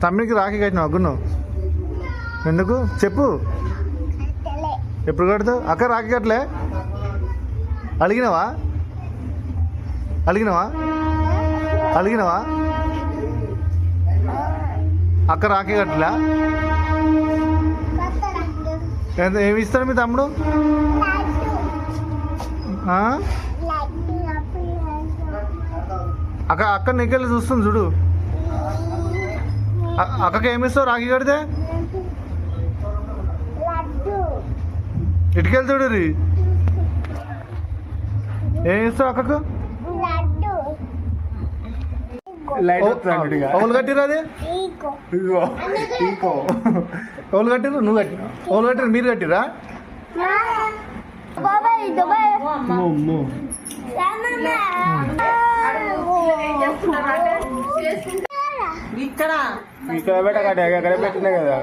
తమ్మిడికి రాఖీ కట్టినావు అగ్గును ఎందుకు చెప్పు ఎప్పుడు కడతావు అక్క రాఖీ కట్టలే అడిగినావా అడిగినావా అడిగినావా అక్క రాఖీ కట్టలే ఎంత ఏమి ఇస్తాడు మీ తమ్ముడు అక్క అక్క నీకెళ్ళి చూస్తుంది చూడు అక్కకి ఏమి ఇస్తావు రాఖీ కడితే ఇటుకెళ్తాడు రీ ఏం ఇస్తావు అక్కకు ఓలు కట్టిరు అది ఓలు కట్టిరు నువ్వు కట్టినా ఓలు కట్టిరు మీరు కట్టిరా ఇక్కడ ఇక్కడ పెట్ట కట్ట ఎక్కడ పెట్టినా కదా